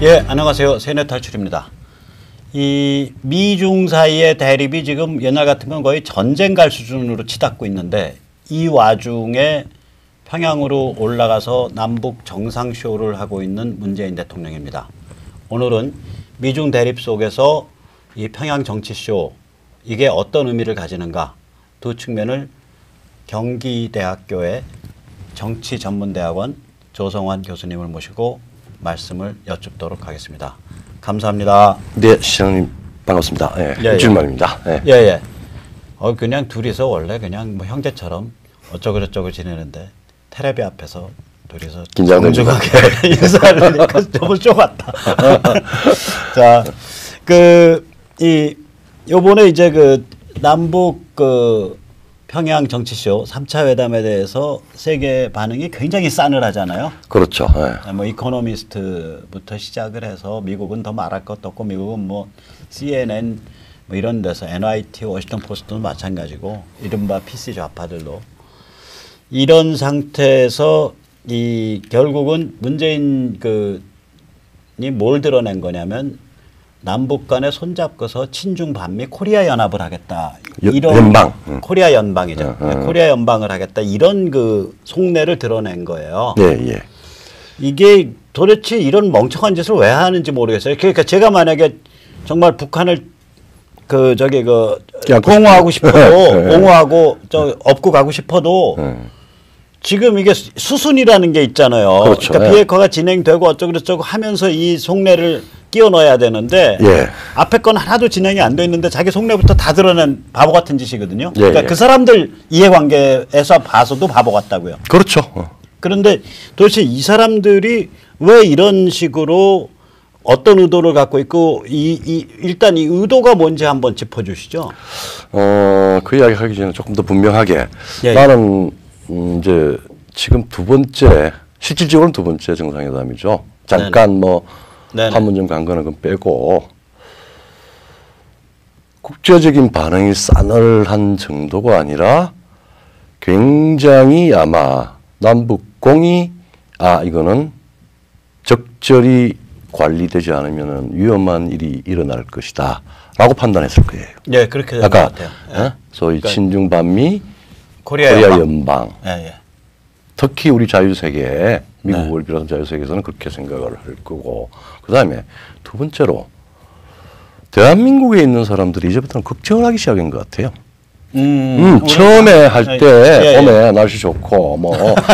예, 안녕하세요. 세뇌 탈출입니다. 이 미중 사이의 대립이 지금 옛날 같으면 거의 전쟁 갈 수준으로 치닫고 있는데 이 와중에 평양으로 올라가서 남북 정상쇼를 하고 있는 문재인 대통령입니다. 오늘은 미중 대립 속에서 이 평양 정치쇼 이게 어떤 의미를 가지는가 두 측면을 경기대학교의 정치전문대학원 조성환 교수님을 모시고 말씀을 여쭙도록 하겠습니다. 감사합니다. 네, 시장님 반갑습니다. 예, 일주일만입니다. 예. 예. 그냥 둘이서 원래 그냥 뭐 형제처럼 어쩌고저쩌고 지내는데 텔레비 앞에서 둘이서 정중하게 인사를 하니까 너무 좁았다. 자, 요번에 이제 남북 평양 정치쇼 3차 회담에 대해서 세계 반응이 굉장히 싸늘하잖아요. 그렇죠. 네. 뭐 이코노미스트부터 시작을 해서 미국은 더 말할 것도 없고 미국은 뭐 CNN 뭐 이런 데서 NYT, 워싱턴 포스트도 마찬가지고 이른바 PC 좌파들로 이런 상태에서 결국은 문재인 이 뭘 드러낸 거냐면 남북 간에 손잡고서 친중 반미 코리아 연합을 하겠다. 이런 연방. 코리아 연방이죠. 코리아 연방을 하겠다. 이런 속내를 드러낸 거예요. 예. 이게 도대체 이런 멍청한 짓을 왜 하는지 모르겠어요. 그러니까 제가 만약에 정말 북한을 공호하고 싶어도 공호하고 업고 가고 싶어도 지금 이게 수순이라는 게 있잖아요. 그렇죠. 그러니까 비핵화가 진행되고 어쩌고저쩌고 하면서 이 속내를 끼워 넣어야 되는데 앞에 건 하나도 진행이 안 돼 있는데 자기 속내부터 다 드러낸 바보 같은 짓이거든요. 그러니까 그 사람들 이해관계에서 봐서도 바보 같다고요. 그렇죠. 그런데 도대체 이 사람들이 왜 이런 식으로 어떤 의도를 갖고 있고 일단 이 의도가 뭔지 한번 짚어주시죠. 그 이야기 하기 전에 조금 더 분명하게 나는 이제 지금 두 번째 실질적으로는 두 번째 정상회담이죠. 잠깐 판문점 간 거는 그건 빼고 국제적인 반응이 싸늘한 정도가 아니라 굉장히 아마 남북공이 이거는 적절히 관리되지 않으면 위험한 일이 일어날 것이다 라고 판단했을 거예요. 네, 그렇게 된 것 같아요. 소위 친중 반미 코리아 연방. 특히 우리 자유세계, 미국을 비롯한 자유세계에서는 그렇게 생각을 할 거고, 그 다음에 두 번째로 대한민국에 있는 사람들이 이제부터는 걱정을 하기 시작한 것 같아요. 처음에 할 때 봄에 날씨 좋고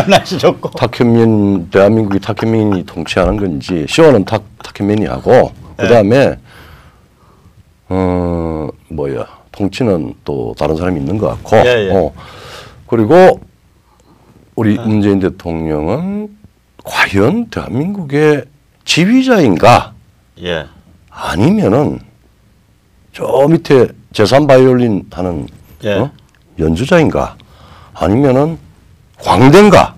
날씨 좋고 대한민국이 탁현민이 통치하는 건지 시원은 탁현민이 하고 그 다음에 통치는 또 다른 사람이 있는 것 같고 그리고 우리 문재인 대통령은 과연 대한민국의 지휘자인가? 아니면은 저 밑에 제3바이올린 하는 연주자인가? 아니면은 광대인가?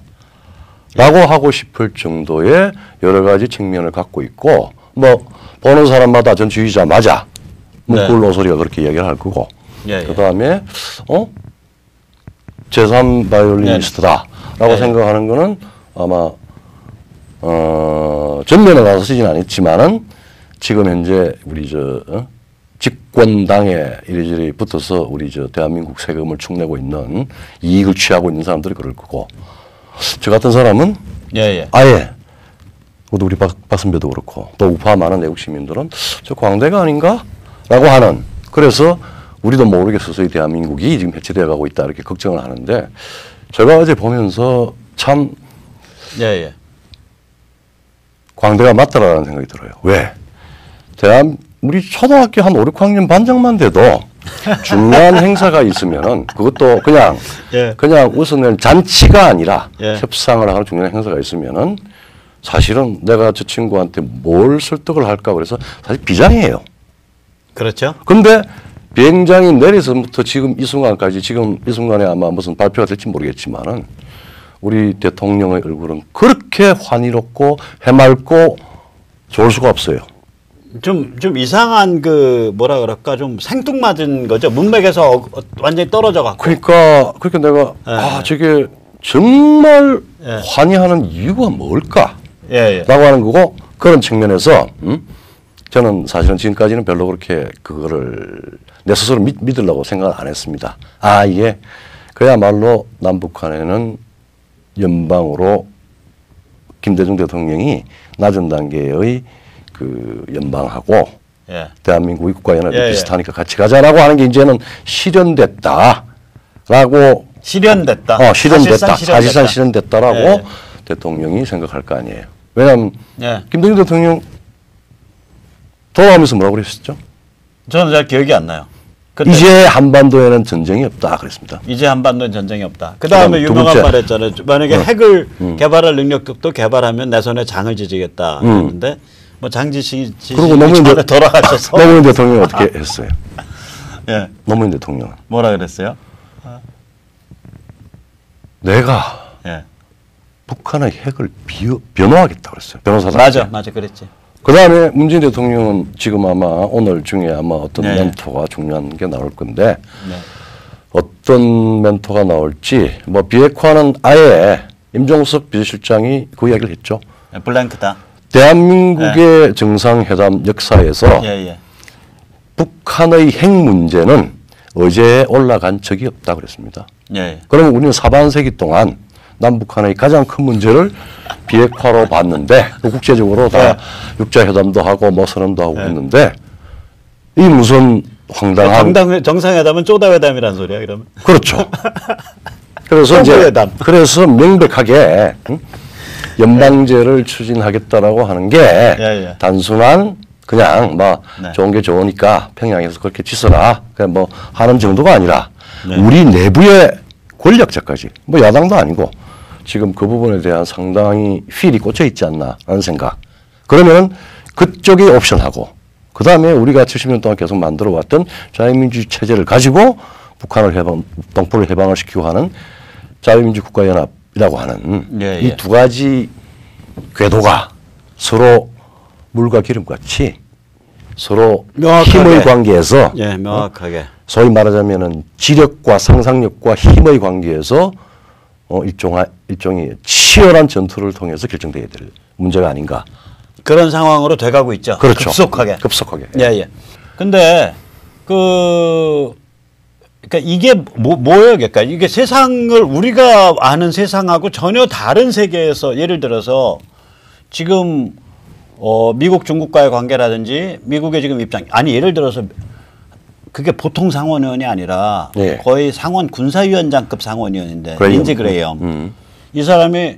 라고 하고 싶을 정도의 여러 가지 측면을 갖고 있고 보는 사람마다 전 지휘자 맞아. 꿀로 소리가 그렇게 이야기를 할 거고 그 다음에 제3바이올리니스트다 라고 생각하는 거는 아마 전면에 나서지는 않았지만은 지금 현재 우리 집권당에 이리저리 붙어서 우리 대한민국 세금을 축내고 있는 이익을 취하고 있는 사람들이 그럴 거고 저 같은 사람은 아예 우리 박 선배도 그렇고 또 우파 많은 내국 시민들은 저 광대가 아닌가? 라고 하는 그래서 우리도 모르게 서서히 대한민국이 지금 해체되어 가고 있다 이렇게 걱정을 하는데 제가 어제 보면서 참 광대가 맞다라는 생각이 들어요. 왜? 우리 초등학교 한 5, 6학년 반장만 돼도 중요한 행사가 있으면은 그것도 그냥 웃어낼 잔치가 아니라 협상을 하는 중요한 행사가 있으면은 사실은 내가 저 친구한테 뭘 설득을 할까 그래서 사실 비장해요. 그렇죠. 근데 비행장이 내려서부터 지금 이 순간까지 지금 이 순간에 아마 무슨 발표가 될지 모르겠지만은 우리 대통령의 얼굴은 그렇게 환희롭고 해맑고 좋을 수가 없어요. 좀 이상한 뭐라 그럴까 좀 생뚱맞은 거죠. 문맥에서 완전히 떨어져 갖고. 그러니까 내가 저게 정말 환희하는 이유가 뭘까? 라고 하는 거고 그런 측면에서 저는 사실은 지금까지는 별로 그렇게 그거를 내 스스로 믿으려고 생각을 안 했습니다. 아, 이게 그야말로 남북한에는 연방으로 김대중 대통령이 낮은 단계의 그 연방하고 예. 대한민국의 국가연합이 예, 비슷하니까 같이 가자라고 하는 게 이제는 실현됐다라고 실현됐다. 사실상 실현됐다라고 예. 대통령이 생각할 거 아니에요. 왜냐하면 예. 김대중 대통령 돌아오면서 뭐라고 그랬었죠? 저는 잘 기억이 안 나요. 이제 한반도에는 전쟁이 없다 그랬습니다. 이제 한반도엔 전쟁이 없다. 그 다음에 두 유명한 번째. 말 했잖아요. 만약에 핵을 개발할 능력도 개발하면 내 손에 장을 지지겠다 했는데 뭐 장지시 그리고 노무현 돌아가셔서 노무현 대통령이 어떻게 했어요? 예. 노무현 대통령은 뭐라 그랬어요? 내가 예. 북한의 핵을 변호하겠다 그랬어요. 변호사들. 맞아, 그랬지. 그 다음에 문재인 대통령은 지금 아마 오늘 중에 아마 어떤 네. 멘토가 중요한 게 나올 건데 네. 어떤 멘토가 나올지 뭐 비핵화는 아예 임종석 비서실장이 그 이야기를 했죠. 블랭크다. 대한민국의 정상회담 역사에서 예. 북한의 핵 문제는 어제에 올라간 적이 없다 그랬습니다. 예. 그러면 우리는 사반세기 동안 남북한의 가장 큰 문제를 비핵화로 봤는데 국제적으로 다 육자회담도 하고 뭐 선언도 하고 했는데 이 무슨 황당한 정상회담은 쪼다회담이라는 소리야 그러면. 그렇죠. 그래서 이제 그래서 명백하게 연방제를 추진하겠다라고 하는 게 단순한 그냥 뭐 좋은 게 좋으니까 평양에서 그렇게 치서라 그냥 뭐 하는 정도가 아니라 우리 내부의 권력자까지 뭐 야당도 아니고 지금 그 부분에 대한 상당히 휠이 꽂혀 있지 않나 라는 생각. 그러면 그쪽이 옵션하고 그 다음에 우리가 70년 동안 계속 만들어 왔던 자유민주주의 체제를 가지고 북한을 동포를 해방을 시키고 하는 자유민주국가연합이라고 하는 이 두 가지 궤도가 서로 물과 기름같이 서로 명확하게. 힘의 관계에서 명확하게 소위 말하자면은 지력과 상상력과 힘의 관계에서 일종의 치열한 전투를 통해서 결정돼야 될 문제가 아닌가. 그런 상황으로 돼가고 있죠. 그렇죠. 급속하게. 예. 근데 그러니까 이게 뭐예요? 그러니까 이게 세상을 우리가 아는 세상하고 전혀 다른 세계에서 예를 들어서 지금 미국 중국과의 관계라든지 미국의 지금 입장 아니 예를 들어서 그게 보통 상원의원이 아니라 거의 상원 군사위원장급 상원의원인데 린지 그레이엄 이 사람이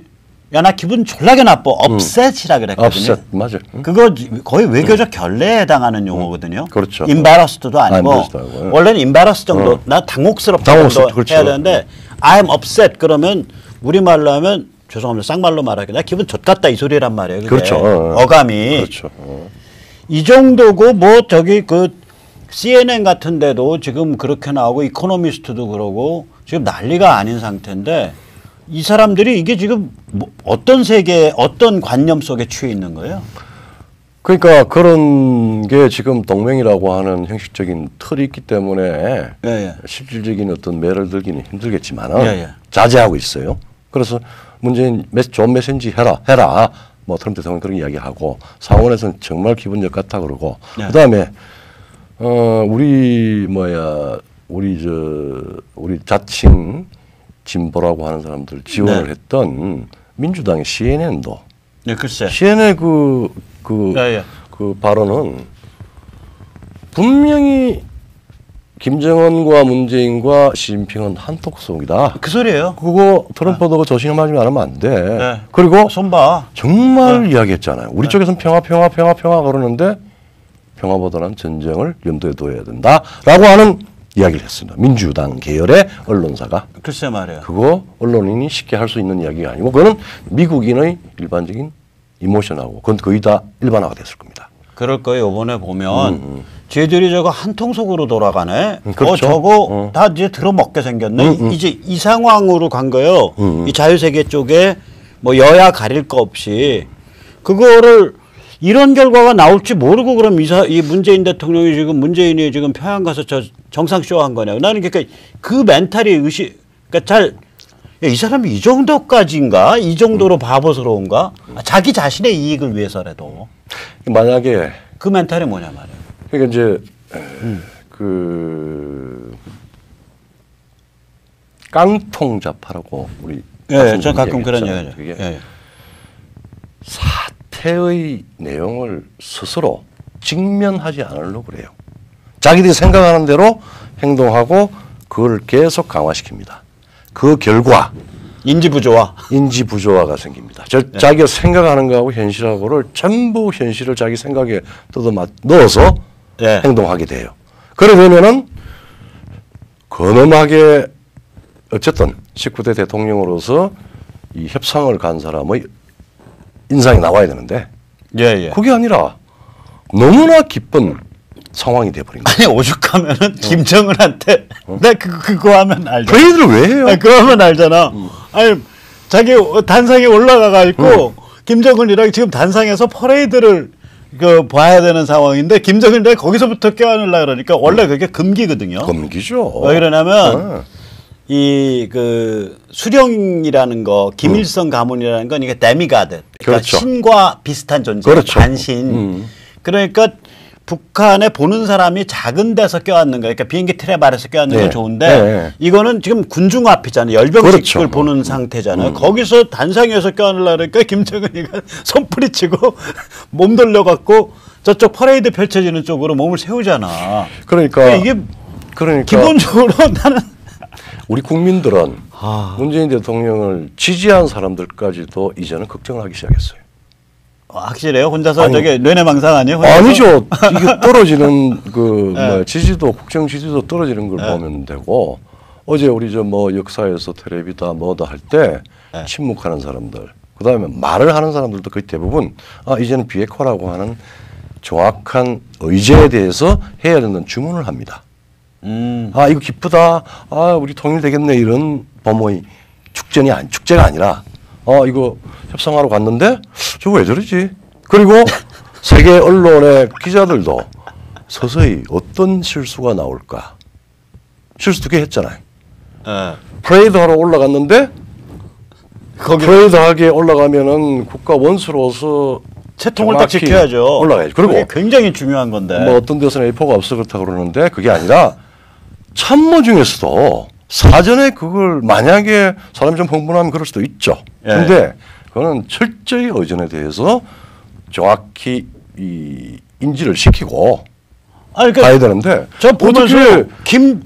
야 나 기분 졸라게 나빠 업셋이라 그랬거든요. 업셋 맞아요. 그거 거의 외교적 결례에 해당하는 용어거든요. 그렇죠. 임바러스도 아니고 원래는 임바러스 정도 나 당혹스럽다 정도 그렇죠. 해야 되는데 I'm upset 그러면 우리말로 하면 죄송합니다. 쌍말로 말하기 나 기분 좆같다 이 소리란 말이에요. 그게. 그렇죠. 어감이 그렇죠. 이 정도고 뭐 저기 그 CNN 같은 데도 지금 그렇게 나오고 이코노미스트도 그러고 지금 난리가 아닌 상태인데 이 사람들이 이게 지금 뭐 어떤 세계 어떤 관념 속에 취해 있는 거예요? 그러니까 그런 게 지금 동맹이라고 하는 형식적인 틀이 있기 때문에 실질적인 어떤 매를 들기는 힘들겠지만은 자제하고 있어요. 그래서 문재인 좋은 메시지 해라. 뭐 트럼프 대통령 그런 이야기하고 상원에서는 정말 기분 좋겠다 그러고 그다음에 우리 자칭 진보라고 하는 사람들 지원을 했던 민주당의 CNN도 글쎄. CNN의 그 발언은 분명히 김정은과 문재인과 시진핑은 한턱 쏘기다. 그 소리예요. 그거 트럼프도 조심하지 않으면 안 돼. 그리고 손봐. 정말 이야기했잖아요. 우리 쪽에서는 평화 그러는데 평화보다는 전쟁을 염두에 둬야 된다라고 하는 이야기를 했습니다. 민주당 계열의 언론사가. 글쎄 말이에요. 그거 언론인이 쉽게 할 수 있는 이야기가 아니고 그거는 미국인의 일반적인 이모션하고 그건 거의 다 일반화가 됐을 겁니다. 그럴 거예요. 이번에 보면 쟤들이 저거 한통 속으로 돌아가네. 그렇죠. 저거 다 이제 들어먹게 생겼네. 이제 이 상황으로 간 거예요. 이 자유세계 쪽에 뭐 여야 가릴 거 없이 그거를 이런 결과가 나올지 모르고 그럼 이 문재인 대통령이 지금 문재인이 지금 평양 가서 저 정상쇼 한 거냐. 나는 그러니까 그 멘탈이 그러니까 잘 야, 이 사람이 이 정도까지인가? 이 정도로 바보스러운가? 자기 자신의 이익을 위해서라도. 만약에 그 멘탈이 뭐냐 말이에요. 그러니까 이제 그 깡통자파라고 우리 예, 전 가끔 그런 얘기하죠. 예. 사태의 내용을 스스로 직면하지 않으려고 그래요. 자기들이 생각하는 대로 행동하고 그걸 계속 강화시킵니다. 그 결과 인지부조화가 생깁니다. 자기가 생각하는 거하고 현실하고를 전부 현실을 자기 생각에 넣어서 행동하게 돼요. 그래 되면은 근엄하게 어쨌든 19대 대통령으로서 이 협상을 간 사람의 인상이 나와야 되는데 그게 아니라 너무나 기쁜 상황이 돼버린 거예요. 아니 오죽하면은 김정은한테 나 그거 하면 알잖아. 브레이드를 왜 해요? 아니, 그거 하면 알잖아. 아니 자기 단상에 올라가가 있고 김정은이랑 지금 단상에서 퍼레이드를 봐야 되는 상황인데 김정은이 거기서부터 껴안으려 그러니까 원래 그게 금기거든요. 금기죠. 왜 그러냐면 이 수령이라는 거 김일성 가문이라는 건 이게 데미가드, 그러니까 그렇죠. 신과 비슷한 존재, 그렇죠. 반신. 그러니까 북한에 보는 사람이 작은 데서 껴안는 거예요. 그러니까 비행기 트랩 아래서 껴안는 건 좋은데 이거는 지금 군중앞이잖아요. 열병식을 그렇죠. 보는 상태잖아요. 거기서 단상에서 껴안으려 그러니까 김정은이가 손부리치고 몸 돌려갖고 저쪽 퍼레이드 펼쳐지는 쪽으로 몸을 세우잖아. 그러니까 이게 기본적으로 나는 우리 국민들은 문재인 대통령을 지지한 사람들까지도 이제는 걱정을 하기 시작했어요. 확실해요? 혼자서 저게 뇌내망상 아니에요? 혼자서? 아니죠. 이게 떨어지는 지지도 국정 지지도 떨어지는 걸 보면 되고 어제 우리 역사에서 텔레비다 뭐다 할 때 침묵하는 사람들 그다음에 말을 하는 사람들도 거의 대부분 이제는 비핵화라고 하는 정확한 의제에 대해서 해야 되는 주문을 합니다. 이거 기쁘다. 우리 통일되겠네. 이런 범의 축제가 아니라 이거 협상하러 갔는데 저거 왜 저러지? 그리고 세계 언론의 기자들도 서서히 어떤 실수가 나올까? 실수 2개 했잖아요. 프레이드 하러 올라갔는데 프레이드 하게 올라가면은 국가 원수로서 채통을 딱 지켜야죠. 올라가야죠. 그리고 굉장히 중요한 건데. 어떤 데서는 A4가 없어 그렇다고 그러는데 그게 아니라 참모 중에서도 사전에 그걸 만약에 사람이 좀 흥분하면 그럴 수도 있죠. 그런데 그거는 철저히 의전에 대해서 정확히 인지를 시키고 가야 되는데 저 보면서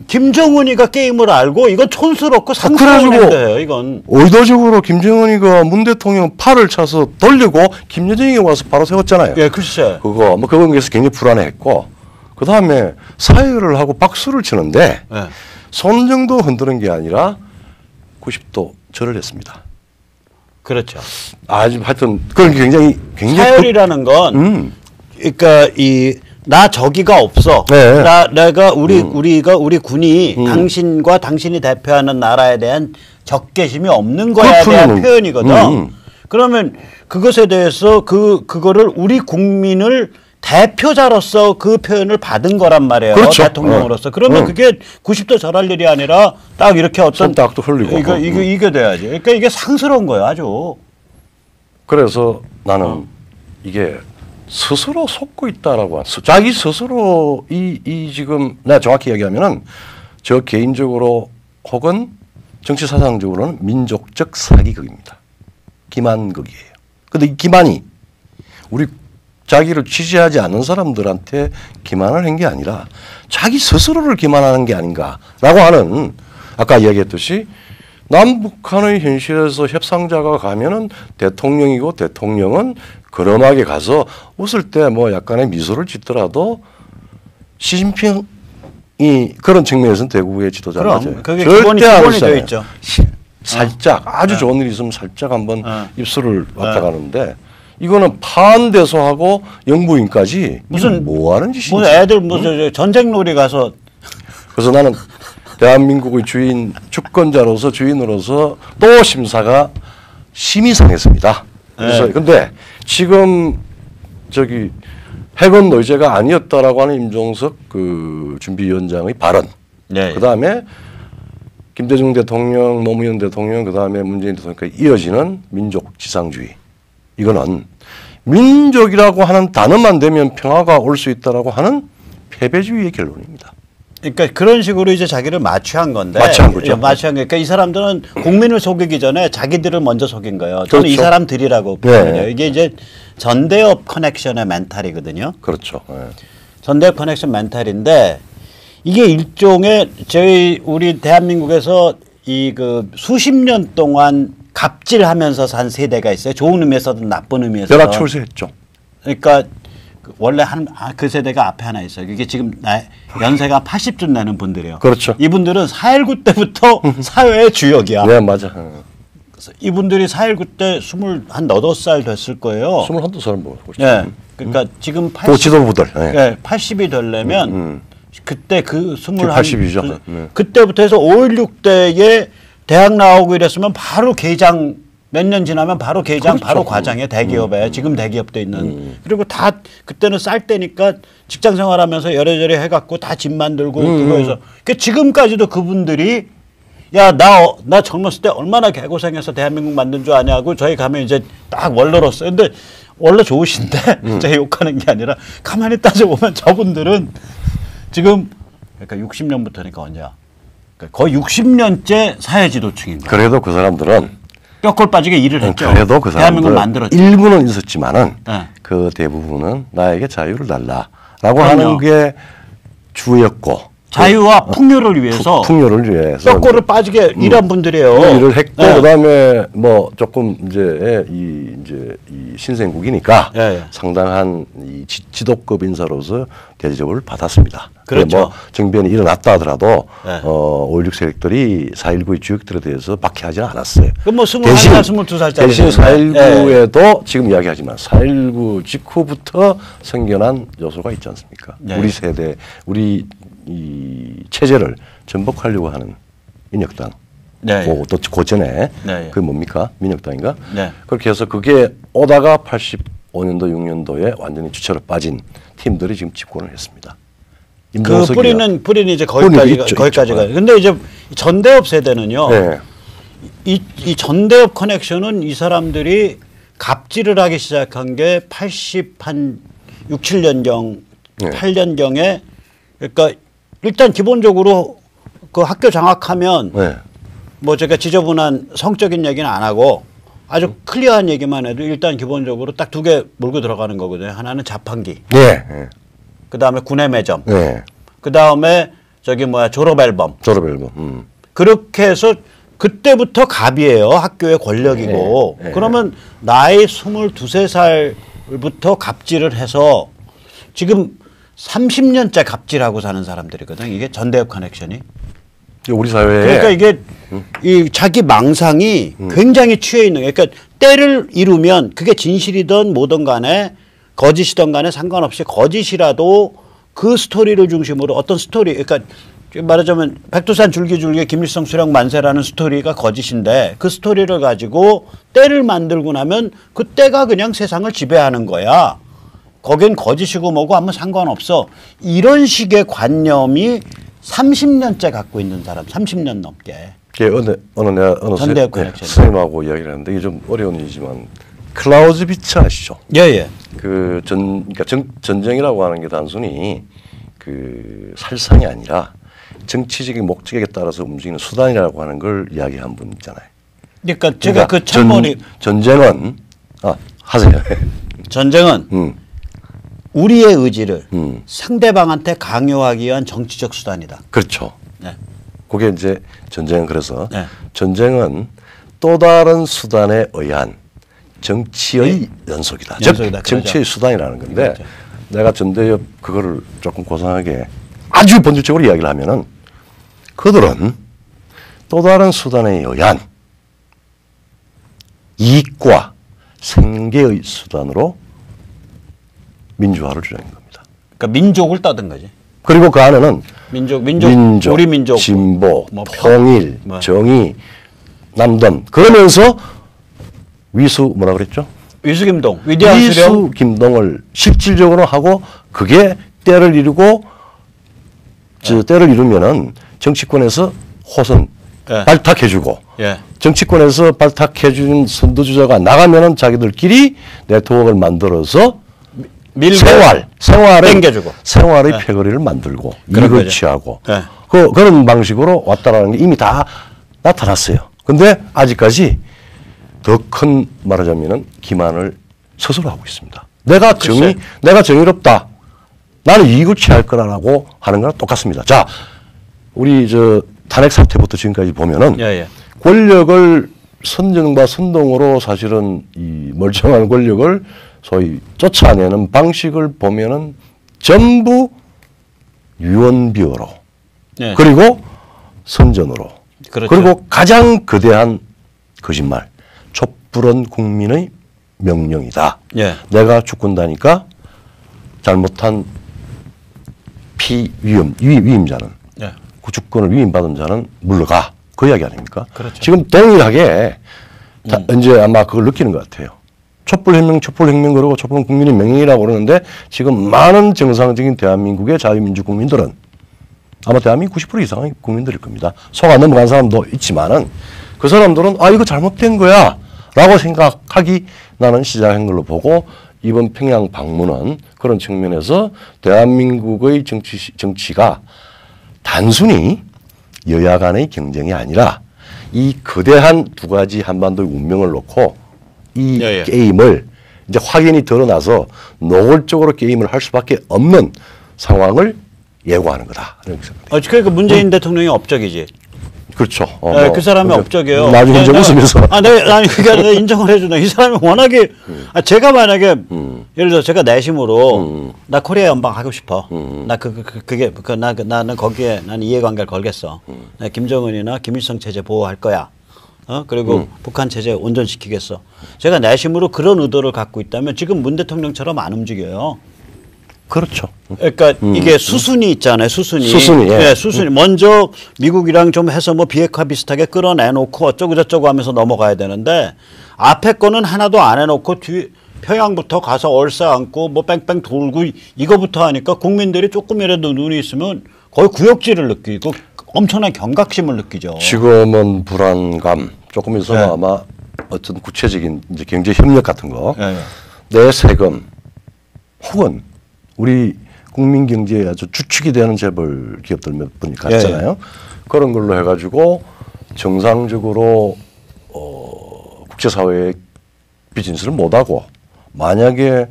김정은이가 게임을 알고 이건 촌스럽고 상스러운 행동이에요. 이건 의도적으로 김정은이가 문 대통령 팔을 차서 돌리고 김여정이 와서 바로 세웠잖아요. 글쎄. 그거에 대해서 굉장히 불안해했고 그 다음에 사회를 하고 박수를 치는데 손 정도 흔드는 게 아니라 90도 절을 했습니다. 그렇죠. 하여튼 그런 게 굉장히 사열이라는 건 그러니까 나 저기가 없어. 내가 우리 군이 당신과 당신이 대표하는 나라에 대한 적개심이 없는 거에 대한 표현이거든. 그러면 그것에 대해서 그거를 우리 국민을 대표자로서 그 표현을 받은 거란 말이에요. 그렇죠. 대통령으로서. 그러면 그게 90도 절할 일이 아니라 딱 이렇게 어떤 손딱도 흘리고 이게 돼야지. 그러니까 이게 상스러운 거예요, 아주. 그래서 나는 이게 스스로 속고 있다라고 자기 스스로 지금 내가 정확히 얘기하면은 저 개인적으로 혹은 정치 사상적으로는 민족적 사기극입니다. 기만극이에요. 근데 이 기만이 우리 자기를 지지하지 않는 사람들한테 기만을 한 게 아니라 자기 스스로를 기만하는 게 아닌가라고 하는 아까 이야기했듯이 남북한의 현실에서 협상자가 가면은 대통령이고 대통령은 근엄하게 가서 웃을 때 약간의 미소를 짓더라도 시진핑이 그런 측면에서는 대국의 지도자 맞아요. 그게 기본이 되어 있죠. 살짝 아주 좋은 일이 있으면 살짝 한번 입술을 왔다 가는데 이거는 파한대소하고 영부인까지 무슨 뭐 하는 짓이지? 무슨 애들 전쟁놀이 가서 그래서 나는 대한민국의 주권자로서 주인으로서 또 심사가 심히 상했습니다. 그래서 근데 지금 핵은 노제가 아니었다라고 하는 임종석 준비위원장의 발언, 그 다음에 김대중 대통령, 노무현 대통령, 그 다음에 문재인 대통령까지 이어지는 민족 지상주의. 이거는 민족이라고 하는 단어만 되면 평화가 올 수 있다라고 하는 패배주의의 결론입니다. 그러니까 그런 식으로 이제 자기를 마취한 건데. 마취한 거죠. 마취한 게. 그러니까 이 사람들은 국민을 속이기 전에 자기들을 먼저 속인 거예요. 저는 그렇죠. 이 사람들이라고 표현해요. 이게 이제 전대협 커넥션의 멘탈이거든요. 그렇죠. 네. 전대협 커넥션 멘탈인데 이게 일종의 우리 대한민국에서 이 그 수십 년 동안 갑질하면서 산 세대가 있어요. 좋은 의미에서든 나쁜 의미에서든. 벼락출세했죠. 그러니까 원래 그 세대가 앞에 하나 있어요. 이게 지금 연세가 80쯤 되는 분들이에요. 그렇죠. 이분들은 4.19 때부터 사회의 주역이야. 네, 맞아. 그래서 이분들이 4.19 때 28살 됐을 거예요. 21살 뭐. 네. 그러니까 지금 그 지도부들. 네. 80이 되려면 그때 그 80이죠. 그때부터 해서 5.16 때에 대학 나오고 이랬으면 바로 계장 몇 년 지나면 바로 계장 그렇죠. 바로 과장에 대기업에 지금 대기업도 있는 그리고 다 그때는 쌀 때니까 직장 생활하면서 여래저래 해갖고 다 집 만들고 그거에서 그러니까 지금까지도 그분들이 야 나 젊었을 때 얼마나 개고생해서 대한민국 만든 줄 아냐고 저희 가면 이제 딱 원로로서 근데 원래 좋으신데 제가 욕하는 게 아니라 가만히 따져보면 저분들은 지금 그러니까 60년부터니까 언제야? 그러니까 거의 60년째 사회지도층인 거예요. 그래도 그 사람들은 뼈골 빠지게 일을 했죠. 그래도 그 대한민국 사람들 만들었죠. 일부는 있었지만은 네. 그 대부분은 나에게 자유를 달라라고 그럼요. 하는 게 주였고 자유와 풍요를 위해서 풍요를 위해서 뼈골을 빠지게 일한 분들이에요. 일을 했고 네. 그다음에 뭐 조금 이제 이 신생국이니까 상당한 이 지도급 인사로서 대접을 받았습니다. 그렇죠. 뭐 정변이 일어났다 하더라도 5.16 세력들이 4.19의 주역들에 대해서 박해하지는 않았어요. 그럼 뭐 21살, 22살짜리 대신 4.19에도 지금 이야기하지만 4.19 직후부터 생겨난 요소가 있지 않습니까? 우리 세대, 우리 이 체제를 전복하려고 하는 민혁당. 또 고전에 그 뭡니까? 민혁당인가? 그렇게 해서 그게 오다가 85년도, 6년도에 완전히 주체로 빠진 팀들이 지금 집권을 했습니다. 그 뿌리는 이제 거기까지가. 근데 이제 전대협 세대는요. 이 전대협 커넥션은 이 사람들이 갑질을 하기 시작한 게 80한 6, 7년경, 8년경에 그러니까 일단 기본적으로 그 학교 장학하면 뭐 제가 지저분한 성적인 얘기는 안 하고 아주 클리어한 얘기만 해도 일단 기본적으로 딱 2개 몰고 들어가는 거거든요. 하나는 자판기. 그 다음에 구내 매점. 그 다음에 졸업 앨범. 그렇게 해서 그때부터 갑이에요. 학교의 권력이고. 그러면 나이 22, 23살부터 갑질을 해서 지금 30년째 갑질하고 사는 사람들이거든. 이게 전대협 커넥션이. 우리 사회에. 그러니까 이게 이 자기 망상이 굉장히 취해 있는. 그러니까 때를 이루면 그게 진실이든 뭐든 간에 거짓이든 간에 상관없이 거짓이라도 그 스토리를 중심으로 어떤 스토리. 그러니까 말하자면 백두산 줄기줄기 김일성 수령 만세라는 스토리가 거짓인데 그 스토리를 가지고 때를 만들고 나면 그 때가 그냥 세상을 지배하는 거야. 거긴 거짓이고 뭐고 아무 상관없어. 이런 식의 관념이 30년째 갖고 있는 사람, 30년 넘게. 내가 어느 선생님하고 이야기를 하는데 이게 좀 어려운 일이지만 클라우즈비츠 아시죠? 그러니까 전쟁이라고 하는 게 단순히 그 살상이 아니라 정치적인 목적에 따라서 움직이는 수단이라고 하는 걸 이야기한 분 있잖아요. 그러니까 제가 그 참모리 전쟁은 하세요. 전쟁은 우리의 의지를 상대방한테 강요하기 위한 정치적 수단이다. 그렇죠. 그게 이제 전쟁은 그래서 전쟁은 또 다른 수단에 의한 정치의 연속이다. 즉 정치의 수단이라는 건데 내가 전대협 그거를 조금 고상하게 아주 본질적으로 이야기를 하면은 그들은 또 다른 수단에 의한 이익과 생계의 수단으로 민주화를 주장한 겁니다. 그러니까 민족을 떠든 거지. 그리고 그 안에는 민족, 우리 민족, 진보, 통일, 정의, 남돈 그러면서 뭐라 그랬죠? 위수김동, 위대한 수령. 위수김동을 실질적으로 하고 그게 때를 이루고 때를 이루면은 정치권에서 호선 예. 발탁해주고 예. 정치권에서 발탁해준 선두주자가 나가면은 자기들끼리 네트워크를 만들어서 생활의 땡겨주고. 생활의 예. 패거리를 만들고 그런 이익을 거죠. 취하고 예. 그런 방식으로 왔다라는 게 이미 다 나타났어요. 근데 아직까지 더 큰 말하자면은 기만을 스스로 하고 있습니다. 내가 정의롭다. 나는 이익을 취할 거라고 하는 거랑 똑같습니다. 자, 우리 탄핵 사태부터 지금까지 보면은 예. 권력을 선정과 선동으로 사실은 이 멀쩡한 권력을 소위 쫓아내는 방식을 보면은 전부 유언비어로 예. 그리고 선전으로 그렇죠. 그리고 가장 거대한 거짓말 촛불은 국민의 명령이다. 예. 내가 주권다니까 잘못한 위임자는 예. 그 주권을 위임받은 자는 물러가. 그 이야기 아닙니까? 그렇죠. 지금 동일하게 이제 아마 그걸 느끼는 것 같아요. 촛불혁명 그러고 촛불은 국민의 명령이라고 그러는데 지금 많은 정상적인 대한민국의 자유민주 국민들은 아마 대한민국 90% 이상의 국민들일 겁니다. 속아 넘어간 사람도 있지만은 그 사람들은 이거 잘못된 거야 라고 생각하기 나는 시작한 걸로 보고 이번 평양 방문은 그런 측면에서 대한민국의 정치가 단순히 여야 간의 경쟁이 아니라 이 거대한 두 가지 한반도의 운명을 놓고 이 게임을 이제 확연히 드러나서 노골적으로 게임을 할 수밖에 없는 상황을 예고하는 거다. 그러니까 문재인 대통령이 업적이지. 그렇죠. 그 사람이 업적이에요. 나중에 이제 웃으면서. 그러니까 내가 인정을 해준다. 이 사람이 워낙에 제가 만약에 예를 들어 제가 내심으로 나 코리아 연방 하고 싶어. 나 나는 거기에 나는 이해관계를 걸겠어. 나 김정은이나 김일성 체제 보호할 거야. 그리고 북한 체제 온전시키겠어. 제가 내심으로 그런 의도를 갖고 있다면 지금 문 대통령처럼 안 움직여요. 그렇죠. 그러니까 이게 수순이 있잖아요. 수순이. 예. 수순이. 먼저 미국이랑 좀 해서 뭐 비핵화 비슷하게 끌어내놓고 어쩌고 저쩌고 하면서 넘어가야 되는데 앞에 거는 하나도 안 해놓고 평양부터 가서 얼싸안고 뭐 뺑뺑 돌고 이거부터 하니까 국민들이 조금이라도 눈이 있으면 거의 구역질을 느끼고 엄청난 경각심을 느끼죠. 지금은 불안감 조금 있으면 아마 어떤 구체적인 이제 경제 협력 같은 거 내 세금 혹은 우리 국민 경제에 아주 주축이 되는 재벌 기업들 몇 분이 갔잖아요. 그런 걸로 해가지고 정상적으로 국제사회의 비즈니스를 못하고 만약에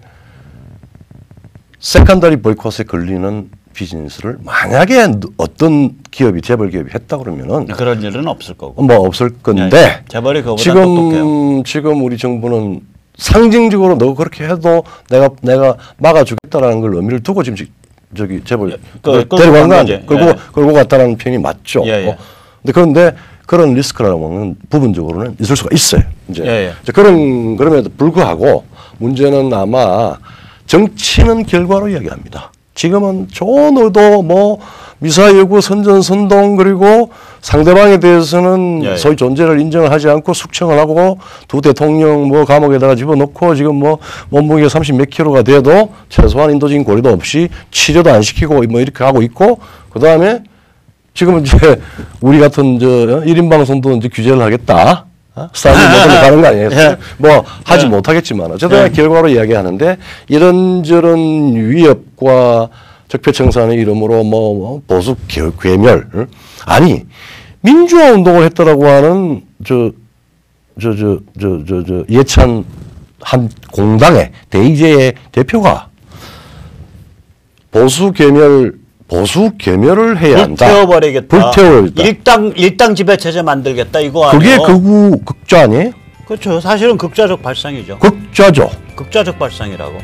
세컨더리 보이콧에 걸리는 비즈니스를 만약에 어떤 기업이 재벌 기업이 했다 그러면은 그런 일은 없을 거고 뭐 없을 건데 재벌이 그거보다 똑똑해요. 지금 우리 정부는 상징적으로 너 그렇게 해도 내가 막아주겠다라는 걸 의미를 두고 지금 저기 재벌 데리고 간 거 끌고 갔다는 표현이 맞죠. 그런데 그런 리스크라는 부분적으로는 있을 수가 있어요. 이제 그럼에도 불구하고 문제는 아마 정치는 결과로 이야기합니다. 지금은 좋은 의도 뭐 미사여구 선전선동 그리고 상대방에 대해서는 소위 존재를 인정을 하지 않고 숙청을 하고 두 대통령 뭐 감옥에다가 집어넣고 지금 뭐 몸무게가 30몇 킬로가 돼도 최소한 인도적인 고려도 없이 치료도 안 시키고 뭐 이렇게 하고 있고 그다음에 지금은 이제 우리 같은 1인 방송도 이제 규제를 하겠다. 스타일이 모델로 가는 거 아니겠어요? 뭐 하지 못하겠지만 어쨌든 결과로 이야기하는데 이런저런 위협과 적폐청산의 이름으로 뭐 보수 괴멸 아니 민주화 운동을 했다라고 하는 예찬 한 공당의 대의제의 대표가 보수 괴멸을 해야 한다. 불태워버리겠다. 불태워버리겠다. 일당 지배체제 만들겠다 이거 아니에요? 그게 극좌 아니에요? 그렇죠. 사실은 극좌적 발상이죠. 극좌죠. 극좌적 발상이라고.